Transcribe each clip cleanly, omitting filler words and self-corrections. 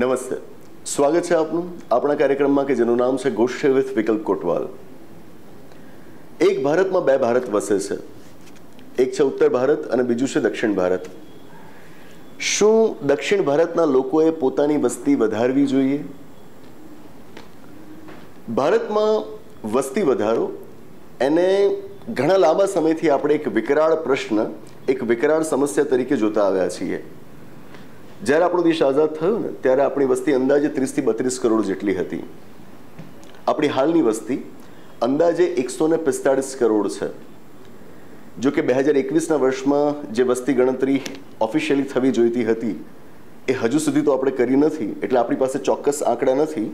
નમસ્તે, સ્વાગત છે આપનું આપણા કાર્યક્રમમાં કે જેનું નામ છે ગોષ્ઠી વિથ વિકલ્પ કોટવાલ. એક ભારતમાં બે ભારત વસે છે, એક છે ઉત્તર ભારત અને બીજું છે દક્ષિણ ભારત. શું દક્ષિણ ભારતના લોકોએ પોતાની વસ્તી વધારવી જોઈએ? ભારતમાં વસ્તી વધારો એને ઘણા લાંબા સમયથી આપણે એક વિકરાળ પ્રશ્ન, એક વિકરાળ સમસ્યા તરીકે જોતા આવ્યા છીએ. જ્યારે આપણો દેશ આઝાદ થયો ને ત્યારે આપણી વસ્તી અંદાજે 30 થી 32 કરોડ જેટલી હતી. આપણી હાલની વસ્તી અંદાજે 145 કરોડ છે. જો કે 2021ના વર્ષમાં જે વસ્તી ગણતરી ઓફિશિયલી થવી જોઈતી હતી એ હજુ સુધી તો આપણે કરી નથી, એટલે આપણી પાસે ચોક્કસ આંકડા નથી.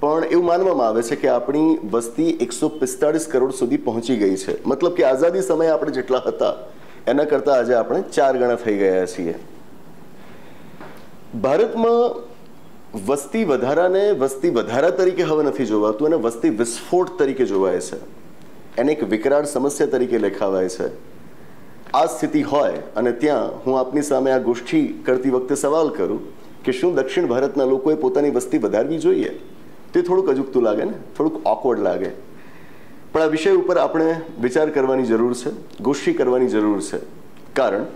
પણ એવું માનવામાં આવે છે કે આપણી વસ્તી 145 કરોડ સુધી પહોંચી ગઈ છે. મતલબ કે આઝાદી સમયે આપણે જેટલા હતા એના કરતાં આજે આપણે 4 ગણા થઈ ગયા છીએ. ભારતમાં વસ્તી વધારાને વસ્તી વધારા તરીકે હવે નથી જોવાતું, અને વસ્તી વિસ્ફોટ તરીકે જોવાય છે. એને એક વિકરાળ સમસ્યા તરીકે લેખાવાય છે. આ સ્થિતિ હોય અને ત્યાં હું આપની સામે આ ગોષ્ઠી કરતી વખતે સવાલ કરું કે શું દક્ષિણ ભારતના લોકોએ પોતાની વસ્તી વધારવી જોઈએ? તે થોડુંક અજુગતું લાગે ને, થોડુંક ઓકવર્ડ લાગે. પણ આ વિષય ઉપર આપણે વિચાર કરવાની જરૂર છે, ગોષ્ઠી કરવાની જરૂર છે. કારણ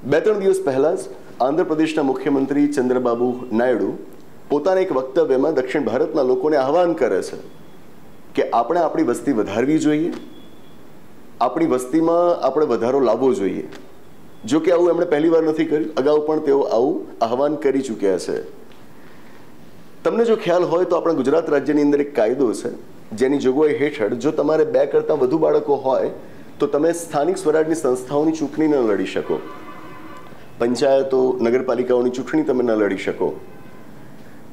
2-3 દિવસ પહેલા જ આંધ્રપ્રદેશના મુખ્યમંત્રી ચંદ્રબાબુ નાયડુ પોતાના એક વક્તવ્યમાં દક્ષિણ ભારતના લોકોને આહવાન કરે છે કે આપણે આપણી વસ્તી વધારવી જોઈએ, આપણી વસ્તીમાં આપણે વધારો લાવવો જોઈએ. જો કે આવું એમણે પહેલી વાર નથી કર્યું, અગાઉ પણ તેઓ આવું આહવાન કરી ચૂક્યા છે. તમને જો ખ્યાલ હોય તો આપણા ગુજરાત રાજ્યની અંદર એક કાયદો છે જેની જોગવાઈ હેઠળ જો તમારે 2 કરતાં વધુ બાળકો હોય તો તમે સ્થાનિક સ્વરાજની સંસ્થાઓની ચૂંટણી ન લડી શકો. પંચાયતો, નગરપાલિકાઓની ચૂંટણી તમે ન લડી શકો.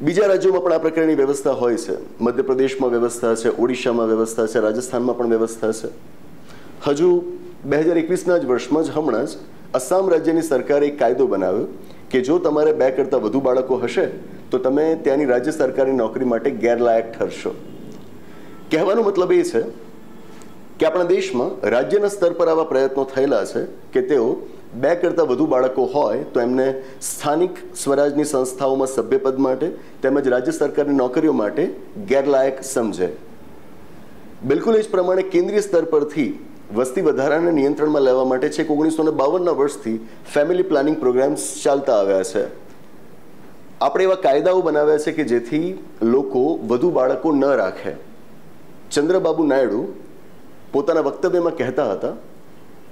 બીજા રાજ્યોમાં પણ આ પ્રકારની વ્યવસ્થા હોય છે. મધ્યપ્રદેશમાં વ્યવસ્થા છે, ઓડિશામાં વ્યવસ્થા છે, રાજસ્થાનમાં પણ વ્યવસ્થા છે. હજુ 2021ના જ વર્ષમાં જ હમણાં જ આસામ રાજ્યની સરકારે એક કાયદો બનાવ્યો કે જો તમારે 2 કરતાં વધુ બાળકો હશે તો તમે ત્યાંની રાજ્ય સરકારની નોકરી માટે ગેરલાયક ઠરશો. કહેવાનો મતલબ એ છે કે આપણા દેશમાં રાજ્યના સ્તર પર આવા પ્રયત્નો થયેલા છે કે તેઓ 2 કરતાં વધુ બાળકો હોય તો એમને સ્થાનિક સ્વરાજની સંસ્થાઓમાં સભ્યપદ માટે તેમજ રાજ્ય સરકારની નોકરીઓ માટે ગેરલાયક સમજે. બિલકુલ એ જ પ્રમાણે કેન્દ્રીય સ્તર પરથી વસ્તી વધારાને નિયંત્રણમાં લેવા માટે છેક 1952ના વર્ષથી ફેમિલી પ્લાનિંગ પ્રોગ્રામ્સ ચાલતા આવ્યા છે. આપણે એવા કાયદાઓ બનાવ્યા છે કે જેથી લોકો વધુ બાળકો ન રાખે. ચંદ્રબાબુ નાયડુ પોતાના વક્તવ્યમાં કહેતા હતા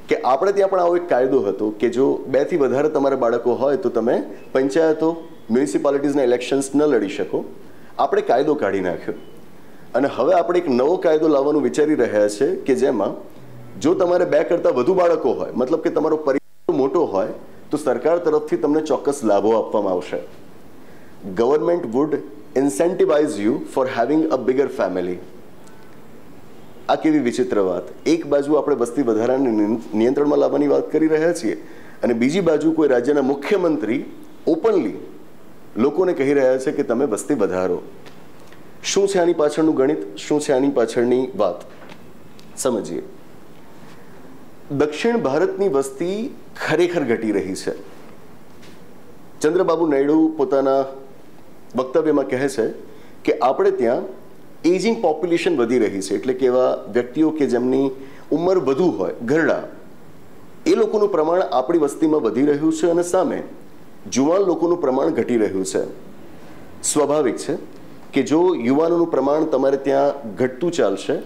કે આપણે ત્યાં પણ આવો એક કાયદો હતો કે જો 2 થી વધારે તમારા બાળકો હોય તો તમે પંચાયતો, મ્યુનિસિપાલિટીઝના ઇલેક્શન્સ ન લડી શકો. આપણે કાયદો કાઢી નાખ્યો અને હવે આપણે એક નવો કાયદો લાવવાનું વિચારી રહ્યા છે કે જેમાં જો તમારે 2 કરતાં વધુ બાળકો હોય, મતલબ કે તમારો પરિવાર મોટો હોય, તો સરકાર તરફથી તમને ચોક્કસ લાભો આપવામાં આવશે. Government would incentivise you for having a bigger family. આ કેવી વિચિત્ર વાત! એક બાજુ આપણે વસ્તી વધારાને નિયંત્રણમાં લાવવાની વાત કરી રહ્યા છીએ અને બીજી બાજુ કોઈ રાજ્યના મુખ્યમંત્રી ઓપનલી લોકોને કહી રહ્યા છે કે તમે વસ્તી વધારો. શું છે આની પાછળનું ગણિત? શું છે આની પાછળની વાત? સમજીએ. દક્ષિણ ભારતની વસ્તી ખરેખર ઘટી રહી છે. ચંદ્રબાબુ નાયડુ પોતાના વક્તવ્યમાં કહે છે કે આપણે ત્યાં એજિંગ પોપ્યુલેશન વધી રહી છે, એટલે કે એવા વ્યક્તિઓ કે જેમની ઉંમર વધુ હોય, ઘરડા, એ લોકોનું પ્રમાણ આપણી વસ્તીમાં વધી રહ્યું છે અને સામે જુવાન લોકોનું પ્રમાણ ઘટી રહ્યું છે. સ્વાભાવિક છે કે જો યુવાનોનું પ્રમાણ તમારે ત્યાં ઘટતું ચાલશે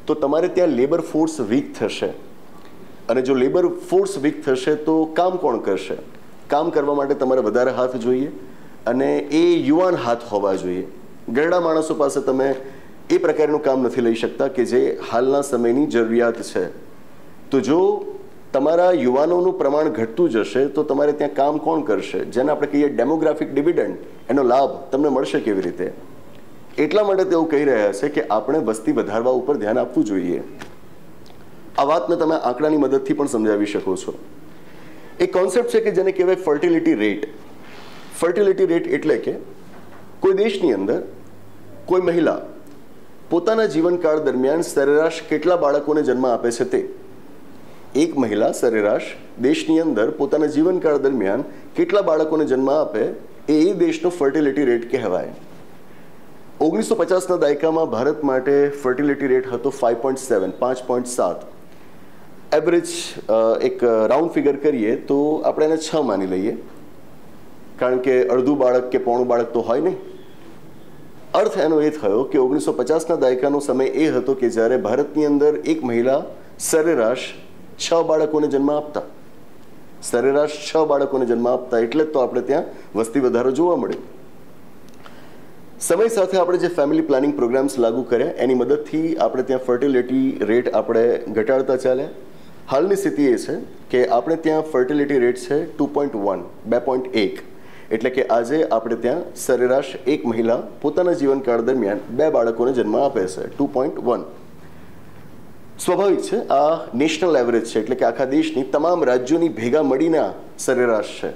તો તમારે ત્યાં લેબર ફોર્સ વીક થશે, અને જો લેબર ફોર્સ વીક થશે તો કામ કોણ કરશે? કામ કરવા માટે તમારે વધારે હાથ જોઈએ અને એ યુવાન હાથ હોવા જોઈએ. ઘરડા માણસો પાસે તમે એ પ્રકારનું કામ નથી લઈ શકતા કે જે હાલના સમયની જરૂરિયાત છે. તો જો તમારા યુવાનોનું પ્રમાણ ઘટતું જશે તો તમારે ત્યાં કામ કોણ કરશે? જેને આપણે કહીએ ડેમોગ્રાફિક ડિવિડન્ડ, એનો લાભ તમને મળશે કેવી રીતે? એટલા માટે તેઓ કહી રહ્યા છે કે આપણે વસ્તી વધારવા ઉપર ધ્યાન આપવું જોઈએ. આ વાતને તમે આંકડાની મદદથી પણ સમજાવી શકો છો. એક કોન્સેપ્ટ છે કે જેને કહેવાય ફર્ટિલિટી રેટ. ફર્ટિલિટી રેટ એટલે કે કોઈ દેશની અંદર કોઈ મહિલા પોતાના જીવનકાળ દરમિયાન સરેરાશ કેટલા બાળકોને જન્મ આપે છે તે. એક મહિલા સરેરાશ દેશની અંદર પોતાના જીવનકાળ દરમિયાન કેટલા બાળકોને જન્મ આપે એ દેશનો ફર્ટિલિટી રેટ કહેવાય. 1950ના દાયકામાં ભારત માટે ફર્ટિલિટી રેટ હતો 5.7, 5.7. એવરેજ એક રાઉન્ડ ફિગર કરીએ તો આપણે એને 6 માની લઈએ, કારણ કે અડધું બાળક કે પોણું બાળક તો હોય નહીં. અર્થ એનો એ થયો કે 1950ના દાયકાનો સમય એ હતો કે જ્યારે ભારતની અંદર એક મહિલા સરેરાશ 6 બાળકોને જન્મ આપતા. સરેરાશ 6 બાળકોને જન્મ આપતા, એટલે જ તો આપણે ત્યાં વસ્તી વધારો જોવા મળ્યો. સમય સાથે આપણે જે ફેમિલી પ્લાનિંગ પ્રોગ્રામ્સ લાગુ કર્યા એની મદદથી આપણે ત્યાં ફર્ટિલિટી રેટ આપણે ઘટાડતા ચાલ્યા. હાલની સ્થિતિ એ છે કે આપણે ત્યાં ફર્ટિલિટી રેટ છે 2.1, 2.1. એટલે કે આજે આપણે ત્યાં સરેરાશ એક મહિલા પોતાના જીવનકાળ દરમિયાન 2 બાળકોને જન્મ આપે છે. 2.1 સ્વાભાવિક છે. આ નેશનલ એવરેજ છે, એટલે કે આખા દેશની તમામ રાજ્યોની ભેગા મળીને સરેરાશ છે.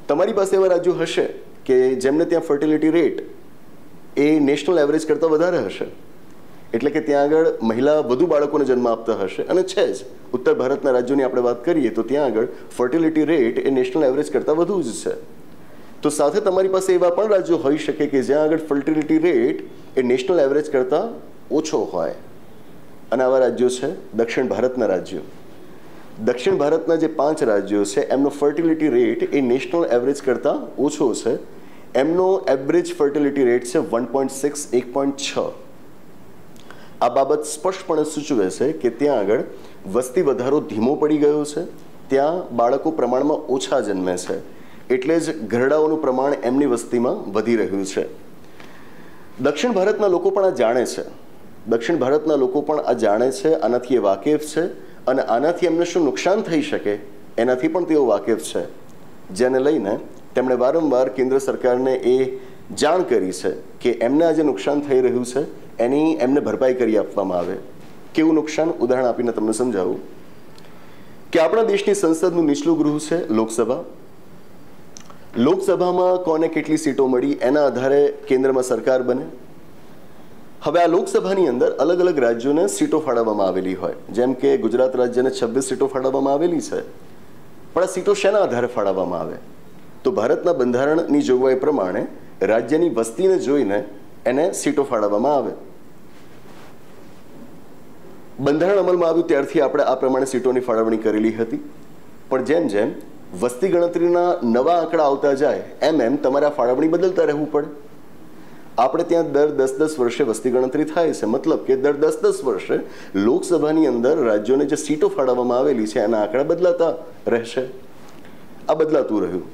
તમારી પાસે એવા રાજ્યો હશે કે જેમને ત્યાં ફર્ટિલિટી રેટ એ નેશનલ એવરેજ કરતાં વધારે હશે, એટલે કે ત્યાં આગળ મહિલા વધુ બાળકોને જન્મ આપતા હશે. અને છે જ ઉત્તર ભારતના રાજ્યોની આપણે વાત કરીએ તો ત્યાં આગળ ફર્ટિલિટી રેટ એ નેશનલ એવરેજ કરતાં વધુ જ છે. તો સાથે તમારી પાસે એવા પણ રાજ્યો હોઈ શકે કે જ્યાં આગળ ફર્ટિલિટી રેટ એ નેશનલ એવરેજ કરતાં ઓછો હોય, અને આવા રાજ્યો છે દક્ષિણ ભારતના રાજ્યો. દક્ષિણ ભારતના જે 5 રાજ્યો છે એમનો ફર્ટિલિટી રેટ એ નેશનલ એવરેજ કરતાં ઓછો છે. એમનો એવરેજ ફર્ટિલિટી રેટ છે 1.6, 1.6. આ બાબત સ્પષ્ટપણે સૂચવે છે કે ત્યાં આગળ વસ્તી વધારો ધીમો પડી ગયો છે, ત્યાં બાળકો પ્રમાણમાં ઓછા જન્મે છે, એટલે જ ઘરડાઓનું પ્રમાણ એમની વસ્તીમાં વધી રહ્યું છે. દક્ષિણ ભારતના લોકો પણ આ જાણે છે. દક્ષિણ ભારતના લોકો પણ આ જાણે છે, આનાથી એ વાકેફ છે, અને આનાથી એમને શું નુકસાન થઈ શકે એનાથી પણ તેઓ વાકેફ છે, જેને લઈને તેમણે વારંવાર કેન્દ્ર સરકારને એ જાણ કરી છે કે એમને આજે નુકસાન થઈ રહ્યું છે એની એમને ભરપાઈ કરી આપવામાં આવે. કેવું નુકસાન? ઉદાહરણ આપીને તમને સમજાવું કે આપણા દેશની સંસદનું નીચલું ગૃહ છે લોકસભા. લોકસભામાં કોને કેટલી સીટો મળી એના આધારે કેન્દ્રમાં સરકાર બને. હવે આ લોકસભાની અંદર અલગ અલગ રાજ્યોને સીટો ફાળવવામાં આવેલી હોય, જેમ કે ગુજરાત રાજ્યને 26 સીટો ફાળવવામાં આવેલી છે. પણ આ સીટો શેના આધારે ફાળવવામાં આવે? તો ભારતના બંધારણની જોગવાઈ પ્રમાણે રાજ્યની વસ્તીને જોઈને એને સીટો ફાળવવામાં આવે. બંધારણ અમલમાં આવ્યું ત્યારથી આપણે આ પ્રમાણે સીટોની ફાળવણી કરેલી હતી. પણ જેમ જેમ વસ્તી ગણતરીના નવા આંકડા આવતા જાય એમ એમ તમારે આ ફાળવણી બદલતા રહેવું પડે. આપણે ત્યાં દર 10-10 વર્ષે વસ્તી ગણતરી થાય છે, મતલબ કે દર 10-10 વર્ષે લોકસભાની અંદર રાજ્યોને જે સીટો ફાળવવામાં આવેલી છે એના આંકડા બદલાતા રહેશે. આ બદલાતું રહ્યું.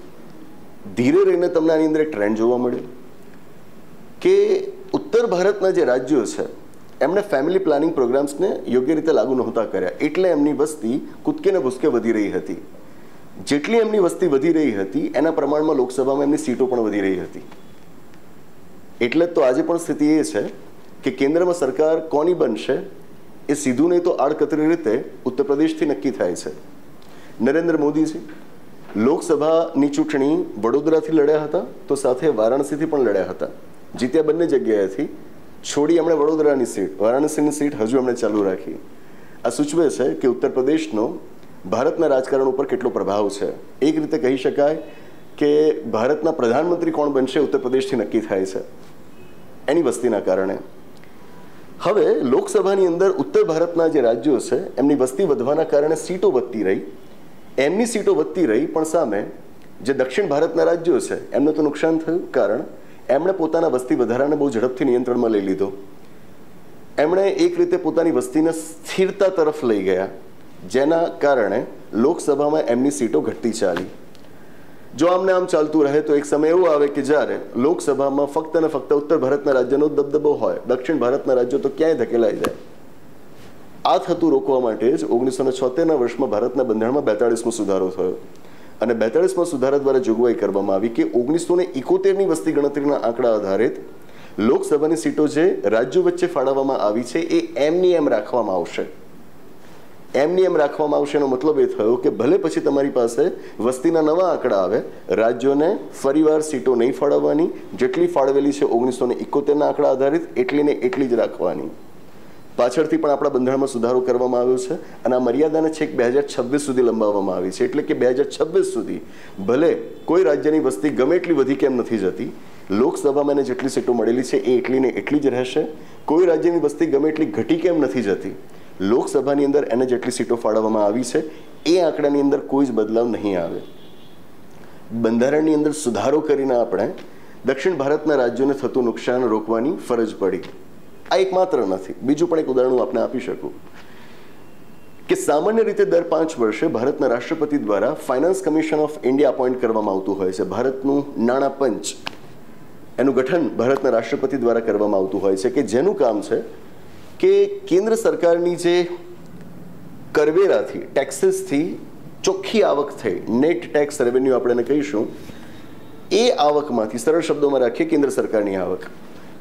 ધીરે રહીને તમને આની અંદર એક ટ્રેન્ડ જોવા મળ્યો કે ઉત્તર ભારતના જે રાજ્યો છે એમણે ફેમિલી પ્લાનિંગ પ્રોગ્રામ્સને યોગ્ય રીતે લાગુ નહોતા કર્યા, એટલે એમની વસ્તી કૂદકે ને ભૂસકે વધી રહી હતી. જેટલી એમની વસ્તી વધી રહી હતી એના પ્રમાણમાં લોકસભામાં એમની સીટો પણ વધી રહી હતી. એટલે જ તો આજે પણ સ્થિતિ એ છે કે કેન્દ્રમાં સરકાર કોની બનશે એ સીધું નહીં તો આડકતરી રીતે ઉત્તર પ્રદેશથી નક્કી થાય છે. નરેન્દ્ર મોદીજી લોકસભાની ચૂંટણી વડોદરાથી લડ્યા હતા, તો સાથે વારાણસીથી પણ લડ્યા હતા. જીત્યા બંને જગ્યાએથી, છોડી એમણે વડોદરાની સીટ, વારાણસીની સીટ હજુ એમણે ચાલુ રાખી. આ સૂચવે છે કે ઉત્તર પ્રદેશનો ભારતના રાજકારણ ઉપર કેટલો પ્રભાવ છે. એક રીતે કહી શકાય કે ભારતના પ્રધાનમંત્રી કોણ બનશે ઉત્તર પ્રદેશથી નક્કી થાય છે એની વસ્તીના કારણે. હવે લોકસભાની અંદર ઉત્તર ભારતના જે રાજ્યો છે એમની વસ્તી વધવાના કારણે સીટો વધતી રહી. એમની સીટો વધતી રહી, પણ સામે જે દક્ષિણ ભારતના રાજ્યો છે એમને તો નુકસાન થયું, કારણ એમણે પોતાના વસ્તી વધારાને બહુ ઝડપથી નિયંત્રણમાં લઈ લીધો. એમણે એક રીતે પોતાની વસ્તીને સ્થિરતા તરફ લઈ ગયા, જેના કારણે લોકસભામાં એમની સીટો ઘટતી ચાલી. જો આમને આમ ચાલતું રહે તો એક સમય એવો આવે કે જ્યારે લોકસભામાં ફક્ત ને ફક્ત ઉત્તર ભારતના રાજ્યનો દબદબો હોય, દક્ષિણ ભારતના રાજ્યો તો ક્યાંય ધકેલાઈ જાય. આ થતું રોકવા માટે જ 1976ના વર્ષમાં ભારતના બંધારણમાં 42મો સુધારો થયો, અને 42મા સુધારા દ્વારા જોગવાઈ કરવામાં આવી કે 1971ની વસ્તી ગણતરીના આંકડા આધારિત લોકસભાની સીટો જે રાજ્યો વચ્ચે ફાળવવામાં આવી છે એ એમની એમ રાખવામાં આવશે. એમની એમ રાખવામાં આવશે એનો મતલબ એ થયો કે ભલે પછી તમારી પાસે વસ્તીના નવા આંકડા આવે, રાજ્યોને ફરીવાર સીટો નહીં ફાળવવાની. જેટલી ફાળવેલી છે 1971ના આંકડા આધારિત એટલી ને એટલી જ રાખવાની. પાછળથી પણ આપણા બંધારણમાં સુધારો કરવામાં આવ્યો છે અને આ મર્યાદાને છેક 2026 સુધી લંબાવવામાં આવી છે. એટલે કે 2026 સુધી ભલે કોઈ રાજ્યની વસ્તી ગમે એટલી વધી કેમ નથી જતી, લોકસભામાં એને જેટલી સીટો મળેલી છે એ એટલી ને એટલી જ રહેશે. કોઈ રાજ્યની વસ્તી ગમે એટલી ઘટી કેમ નથી જતી, લોકસભાની અંદર એને જેટલી સીટો ફાળવવામાં આવી છે એ આંકડાની અંદર કોઈ જ બદલાવ નહીં આવે. બંધારણની અંદર સુધારો કરીને આપણે દક્ષિણ ભારતના રાજ્યોને થતું નુકસાન રોકવાની ફરજ પડી. આ એક માત્ર નથી, બીજું પણ એક ઉદાહરણ હું આપને આપી શકું કે સામાન્ય રીતે દર 5 વર્ષે ભારતના રાષ્ટ્રપતિ દ્વારા finance commission of India appoint કરવામાં આવતું હોય છે. ભારતનું નાણાં પંચ, એનું ગઠન ભારતના રાષ્ટ્રપતિ દ્વારા કરવામાં આવતું હોય છે કે જેનું કામ છે કે કેન્દ્ર સરકારની જે કરવેરાથી, ટેક્સીસથી ચોખ્ખી આવક થઈ, નેટ ટેક્સ રેવન્યુ આપણે એને કહીશું, એ આવકમાંથી, સરળ શબ્દોમાં રાખીએ કેન્દ્ર સરકારની આવક,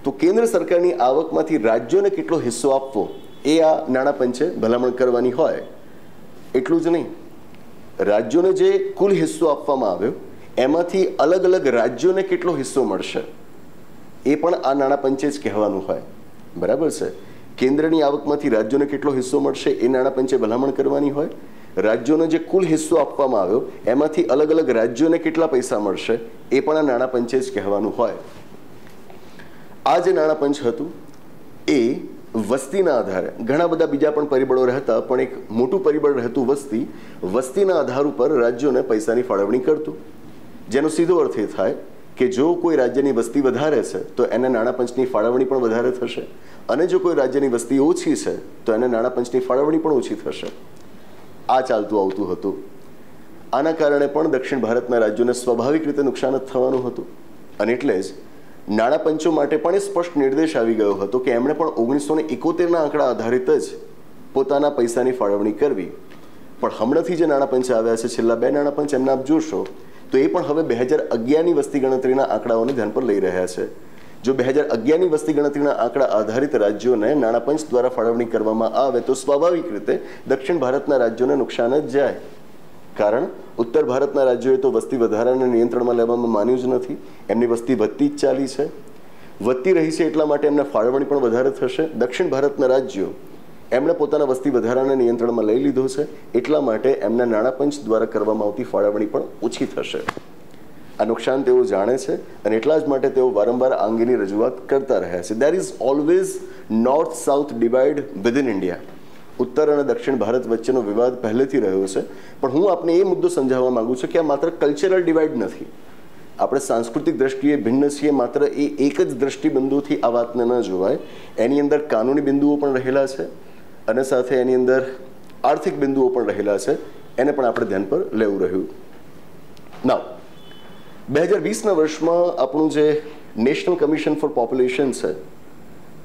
તો કેન્દ્ર સરકારની આવકમાંથી રાજ્યોને કેટલો હિસ્સો આપવો એ આ નાણાં પંચે ભલામણ કરવાની હોય. એટલું જ નહીં, રાજ્યોને જે કુલ હિસ્સો આપવામાં આવ્યો એમાંથી અલગ અલગ રાજ્યોને કેટલો હિસ્સો મળશે એ પણ આ નાણાં પંચે જ કહેવાનું હોય. બરાબર છે? કેન્દ્રની આવકમાંથી રાજ્યોને કેટલો હિસ્સો મળશે એ નાણાં પંચે ભલામણ કરવાની હોય. રાજ્યોને જે કુલ હિસ્સો આપવામાં આવ્યો એમાંથી અલગ અલગ રાજ્યોને કેટલા પૈસા મળશે એ પણ આ નાણાં પંચે જ કહેવાનું હોય. આ જે નાણાં પંચ હતું એ વસ્તીના આધારે, ઘણા બધા બીજા પણ પરિબળો રહેતા, પણ એક મોટું પરિબળ રહેતું વસ્તી, વસ્તીના આધાર ઉપર રાજ્યોને પૈસાની ફાળવણી કરતું. જેનો સીધો અર્થ એ થાય કે જો કોઈ રાજ્યની વસ્તી વધારે છે તો એને નાણાં પંચની ફાળવણી પણ વધારે થશે, અને જો કોઈ રાજ્યની વસ્તી ઓછી છે તો એને નાણાં પંચની ફાળવણી પણ ઓછી થશે. આ ચાલતું આવતું હતું. આના કારણે પણ દક્ષિણ ભારતના રાજ્યોને સ્વાભાવિક રીતે નુકસાન જ થવાનું હતું. અને એટલે જ નાણાં પંચો માટે પણ એ સ્પષ્ટ નિર્દેશ આવી ગયો હતો કે એમણે પણ 1971ના આંકડા આધારિત જ પોતાના પૈસાની ફાળવણી કરવી. પણ હમણાંથી જે નાણાં પંચ આવ્યા છે, છેલ્લા 2 નાણાં પંચ, એમને આપ જોશો તો એ પણ હવે 2011ની વસ્તી ગણતરીના આંકડાઓને ધ્યાન પર લઈ રહ્યા છે. જો 2011ની વસ્તી ગણતરીના આંકડા આધારિત રાજ્યોને નાણાં પંચ દ્વારા ફાળવણી કરવામાં આવે તો સ્વાભાવિક રીતે દક્ષિણ ભારતના રાજ્યોને નુકસાન જ જાય. કારણ ઉત્તર ભારતના રાજ્યોએ તો વસ્તી વધારાને નિયંત્રણમાં લેવામાં માન્યું જ નથી. એમની વસ્તી વધતી જ ચાલી છે, વધતી રહી છે, એટલા માટે એમને ફાળવણી પણ વધારે થશે. દક્ષિણ ભારતના રાજ્યો એમણે પોતાના વસ્તી વધારાને નિયંત્રણમાં લઈ લીધો છે, એટલા માટે એમના નાણાં પંચ દ્વારા કરવામાં આવતી ફાળવણી પણ ઓછી થશે. આ નુકસાન તેઓ જાણે છે અને એટલા જ માટે તેઓ વારંવાર આ અંગેની રજૂઆત કરતા રહ્યા છે. There is always north south divide within India. ઉત્તર અને દક્ષિણ ભારત વચ્ચેનો વિવાદ પહેલેથી રહ્યો છે, પણ હું આપને એ મુદ્દો સમજાવવા માંગુ છું કે આ માત્ર કલ્ચરલ ડિવાઇડ નથી. આપણે સાંસ્કૃતિક દ્રષ્ટિએ ભિન્ન છીએ, માત્ર એ એક જ દ્રષ્ટિબિંદુથી આ વાતને ન જોવાય. એની અંદર કાનૂની બિંદુઓ પણ રહેલા છે અને સાથે એની અંદર આર્થિક બિંદુઓ પણ રહેલા છે. એને પણ આપણે ધ્યાન પર લેવું રહ્યું. નાઉ 2020ના વર્ષમાં આપણું જે નેશનલ કમિશન ફોર પોપ્યુલેશન છે,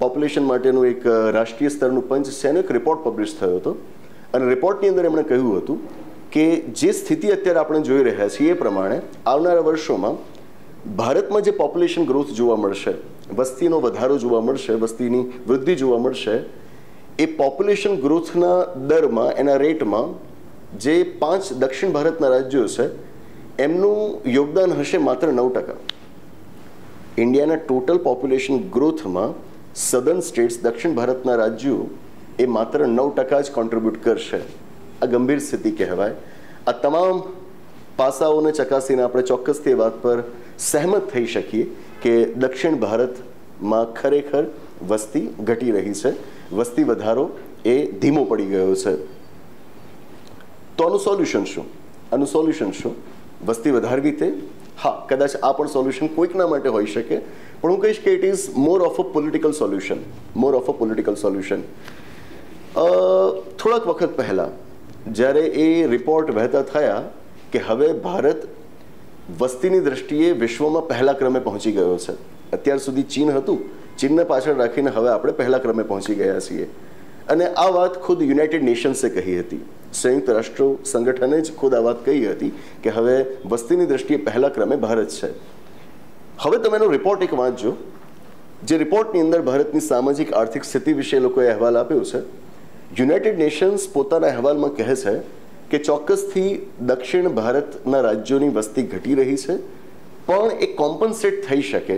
પોપ્યુલેશન માટેનું એક રાષ્ટ્રીય સ્તરનું પંચ છે, એનો એક રિપોર્ટ પબ્લિશ થયો હતો. અને રિપોર્ટની અંદર એમણે કહ્યું હતું કે જે સ્થિતિ અત્યારે આપણે જોઈ રહ્યા છીએ એ પ્રમાણે આવનારા વર્ષોમાં ભારતમાં જે પોપ્યુલેશન ગ્રોથ જોવા મળશે, વસ્તીનો વધારો જોવા મળશે, વસ્તીની વૃદ્ધિ જોવા મળશે, એ પોપ્યુલેશન ગ્રોથના દરમાં, એના રેટમાં જે 5 દક્ષિણ ભારતના રાજ્યો છે એમનું યોગદાન હશે માત્ર 9%. ઇન્ડિયાના ટોટલ પોપ્યુલેશન ગ્રોથમાં સધર્ન સ્ટેટ્સ, દક્ષિણ ભારતના રાજ્યો એ માત્ર 9% જ કોન્ટ્રીબ્યુટ કરશે. આ ગંભીર સ્થિતિ કહેવાય. આ તમામ પાસાઓને ચકાસીને આપણે ચોક્કસથી એ વાત પર સહેમત થઈ શકીએ કે દક્ષિણ ભારતમાં ખરેખર વસ્તી ઘટી રહી છે, વસ્તી વધારો એ ધીમો પડી ગયો છે. તો આનું સોલ્યુશન શું? આનું સોલ્યુશન શું? વસ્તી વધારવી તે? હા, કદાચ આ પણ સોલ્યુશન કોઈકના માટે હોઈ શકે, પણ હું કહીશ કે it is more of a political solution. More of a political solution. થોડાક વખત પહેલાં જ્યારે એ રિપોર્ટ વહેતા થયા કે હવે ભારત વસ્તીની દ્રષ્ટિએ વિશ્વમાં પહેલા ક્રમે પહોંચી ગયો છે. અત્યાર સુધી ચીન હતું, ચીનને પાછળ રાખીને હવે આપણે પહેલા ક્રમે પહોંચી ગયા છીએ. અને આ વાત ખુદ યુનાઇટેડ નેશન્સે કહી હતી. સંયુક્ત રાષ્ટ્ર સંગઠને જ ખુદ આ વાત કહી હતી કે હવે વસ્તીની દ્રષ્ટિએ પહેલા ક્રમે ભારત છે. હવે તમે એનો રિપોર્ટ એક વાંચજો. જે રિપોર્ટની અંદર ભારતની સામાજિક આર્થિક સ્થિતિ વિશે લોકોએ અહેવાલ આપ્યો છે. યુનાઇટેડ નેશન્સ પોતાના અહેવાલમાં કહે છે કે ચોક્કસથી દક્ષિણ ભારતના રાજ્યોની વસ્તી ઘટી રહી છે, પણ એ કોમ્પન્સેટ થઈ શકે.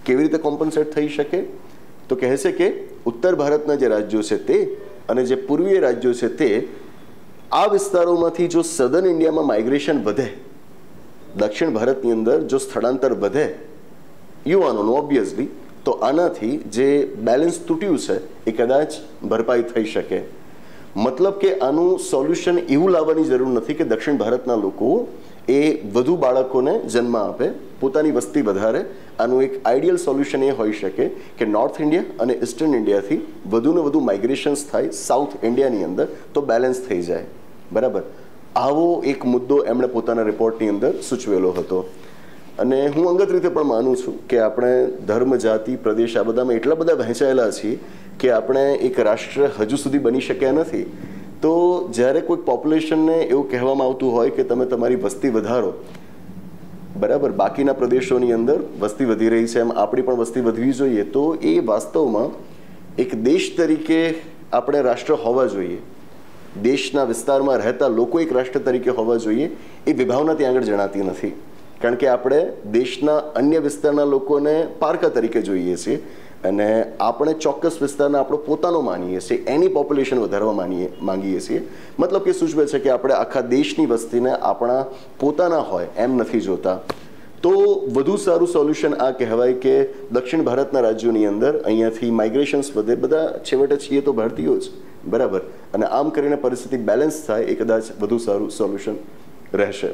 કેવી રીતે કોમ્પન્સેટ થઈ શકે? તો કહે છે કે ઉત્તર ભારતના જે રાજ્યો છે તે અને જે પૂર્વીય રાજ્યો છે તે આ વિસ્તારોમાંથી જો સધર્ન ઇન્ડિયામાં માઇગ્રેશન વધે, દક્ષિણ ભારતની અંદર જો સ્થળાંતર વધે યુવાનોનું ઓબ્વિયસલી, તો આનાથી જે બેલેન્સ તૂટ્યું છે એ કદાચ ભરપાઈ થઈ શકે. મતલબ કે આનું સોલ્યુશન એવું લાવવાની જરૂર નથી કે દક્ષિણ ભારતના લોકો એ વધુ બાળકોને જન્મ આપે, પોતાની વસ્તી વધારે. આનું એક આઈડિયલ સોલ્યુશન એ હોઈ શકે કે નોર્થ ઇન્ડિયા અને ઇસ્ટર્ન ઇન્ડિયાથી વધુને વધુ માઇગ્રેશન્સ થાય સાઉથ ઇન્ડિયાની અંદર, તો બેલેન્સ થઈ જાય. બરાબર, આવો એક મુદ્દો એમણે પોતાના રિપોર્ટની અંદર સૂચવેલો હતો. અને હું અંગત રીતે પણ માનું છું કે આપણે ધર્મ, જાતિ, પ્રદેશ આ બધામાં એટલા બધા વહેંચાયેલા છીએ કે આપણે એક રાષ્ટ્ર હજુ સુધી બની શક્યા નથી. તો જ્યારે કોઈ પોપ્યુલેશનને એવું કહેવામાં આવતું હોય કે તમે તમારી વસ્તી વધારો, બરાબર, બાકીના પ્રદેશોની અંદર વસ્તી વધી રહી છે, એમ આપણી પણ વસ્તી વધવી જોઈએ, તો એ વાસ્તવમાં એક દેશ તરીકે આપણે રાષ્ટ્ર હોવા જોઈએ, દેશના વિસ્તારમાં રહેતા લોકો એક રાષ્ટ્ર તરીકે હોવા જોઈએ, એ વિભાવના ત્યાં આગળ જણાતી નથી. કારણ કે આપણે દેશના અન્ય વિસ્તારના લોકોને પારકા તરીકે જોઈએ છીએ અને આપણે ચોક્કસ વિસ્તારને આપણો પોતાનો માનીએ છીએ, એની પોપ્યુલેશન વધારવા માંગીએ છીએ. મતલબ કે સૂચવે છે કે આપણે આખા દેશની વસ્તીને આપણા પોતાના હોય એમ નથી જોતા. તો વધુ સારું સોલ્યુશન આ કહેવાય કે દક્ષિણ ભારતના રાજ્યોની અંદર અહીંયાથી માઇગ્રેશન્સ વધે. બધા છેવટે છીએ તો ભારતીયો જ, બરાબર, અને આમ કરીને પરિસ્થિતિ બેલેન્સ થાય એ કદાચ વધુ સારું સોલ્યુશન રહેશે.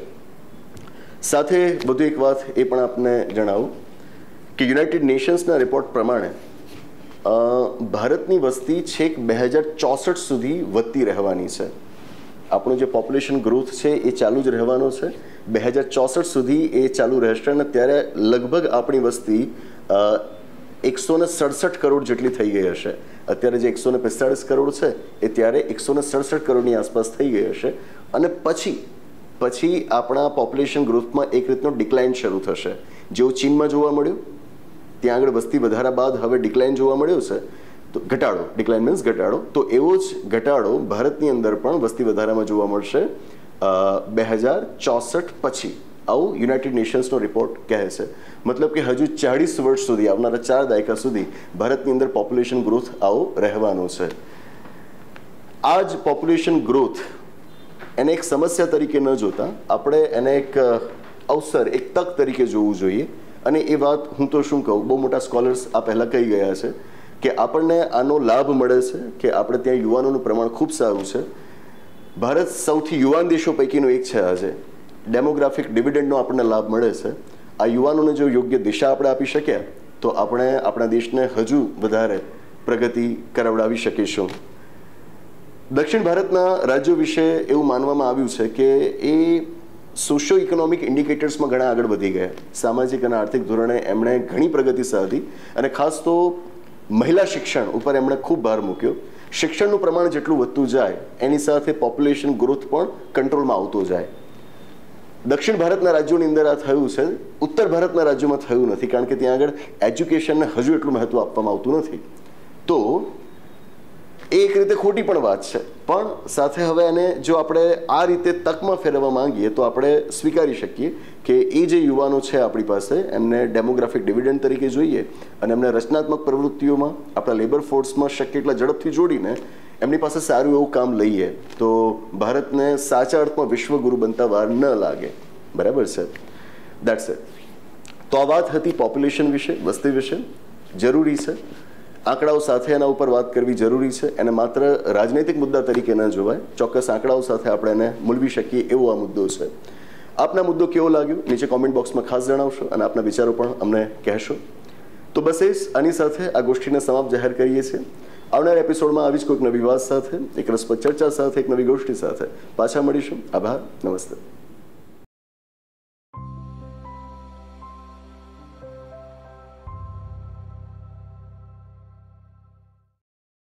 સાથે વધુ એક વાત એ પણ આપને જણાવું કે યુનાઇટેડ નેશન્સના રિપોર્ટ પ્રમાણે ભારતની વસ્તી છેક 2064 સુધી વધતી રહેવાની છે. આપણું જે પોપ્યુલેશન ગ્રોથ છે એ ચાલુ જ રહેવાનો છે, 2064 સુધી એ ચાલુ રહેશે. અને ત્યારે લગભગ આપણી વસ્તી 167 કરોડ જેટલી થઈ ગઈ હશે. અત્યારે જે 145 કરોડ છે એ ત્યારે 167 કરોડની આસપાસ થઈ ગઈ હશે. અને પછી આપણા પોપ્યુલેશન ગ્રોથમાં એક રીતનો ડિક્લાઇન શરૂ થશે, જેવું ચીનમાં જોવા મળ્યું. ત્યાં આગળ વસ્તી વધારા બાદ હવે ડિક્લાઇન જોવા મળ્યો છે, તો ઘટાડો, ડિક્લાઇન મીન્સ ઘટાડો, તો એવો જ ઘટાડો ભારતની અંદર પણ વસ્તી વધારામાં જોવા મળશે 2064 પછી. આવું યુનાઇટેડ નેશન્સનો રિપોર્ટ કહે છે. મતલબ કે હજુ 40 વર્ષ સુધી, આવનારા 4 દાયકા સુધી ભારતની અંદર પોપ્યુલેશન ગ્રોથ આવો રહેવાનો છે. આ જ પોપ્યુલેશન ગ્રોથ એને એક સમસ્યા તરીકે ન જોતા આપણે એને એક અવસર, એક તક તરીકે જોવું જોઈએ. અને એ વાત હું તો શું કહું, બહુ મોટા સ્કોલર્સ આ પહેલાં કહી ગયા છે કે આપણને આનો લાભ મળે છે કે આપણે ત્યાં યુવાનોનું પ્રમાણ ખૂબ સારું છે. ભારત સૌથી યુવાન દેશો પૈકીનો એક છે. આજે ડેમોગ્રાફિક ડિવિડન્ડનો આપણને લાભ મળે છે. આ યુવાનોને જો યોગ્ય દિશા આપણે આપી શક્યા તો આપણે આપણા દેશને હજુ વધારે પ્રગતિ કરાવડાવી શકીશું. દક્ષિણ ભારતના રાજ્યો વિશે એવું માનવામાં આવ્યું છે કે એ સોશિયો ઇકોનોમિક ઇન્ડિકેટર્સમાં ઘણા આગળ વધી ગયા. સામાજિક અને આર્થિક ધોરણે એમણે ઘણી પ્રગતિ સાધી અને ખાસ તો મહિલા શિક્ષણ ઉપર એમણે ખૂબ ભાર મૂક્યો. શિક્ષણનું પ્રમાણ જેટલું વધતું જાય એની સાથે પોપ્યુલેશન ગ્રોથ પણ કંટ્રોલમાં આવતો જાય. દક્ષિણ ભારતના રાજ્યોની અંદર આ થયું છે, ઉત્તર ભારતના રાજ્યોમાં થયું નથી, કારણ કે ત્યાં આગળ એજ્યુકેશનને હજુ એટલું મહત્વ આપવામાં આવતું નથી. તો એ એક રીતે ખોટી પણ વાત છે, પણ સાથે હવે એને જો આપણે આ રીતે તકમાં ફેરવવા માંગીએ તો આપણે સ્વીકારી શકીએ કે એ જે યુવાનો છે આપણી પાસે, એમને ડેમોગ્રાફિક ડિવિડન્ડ તરીકે જોઈએ અને એમને રચનાત્મક પ્રવૃત્તિઓમાં, આપણા લેબર ફોર્સમાં શક્ય એટલા ઝડપથી જોડીને એમની પાસે સારું એવું કામ લઈએ તો ભારતને સાચા અર્થમાં વિશ્વગુરુ બનતા વાર ન લાગે. બરાબર છે, દેટ્સ ઇટ. તો આ વાત હતી પોપ્યુલેશન વિશે, વસ્તી વિશે. જરૂરી છે આંકડાઓ સાથે એના ઉપર વાત કરવી જરૂરી છે. એને માત્ર રાજનૈતિક મુદ્દા તરીકે ન જોવાય, ચોક્કસ આંકડાઓ સાથે આપણે એને મૂલવી શકીએ એવો આ મુદ્દો છે. આપના મુદ્દો કેવો લાગ્યો નીચે કોમેન્ટ બોક્સમાં ખાસ જણાવશો અને આપના વિચારો પણ અમને કહેશો. તો બસ એ જ આની સાથે આ ગોષ્ઠીને સમાપ્ત જાહેર કરીએ છીએ. આવનાર એપિસોડમાં આવી જ કોઈક નવી વાત સાથે, એક રસપ્રદ ચર્ચા સાથે, એક નવી ગોષ્ઠી સાથે પાછા મળીશું. આભાર, નમસ્તે.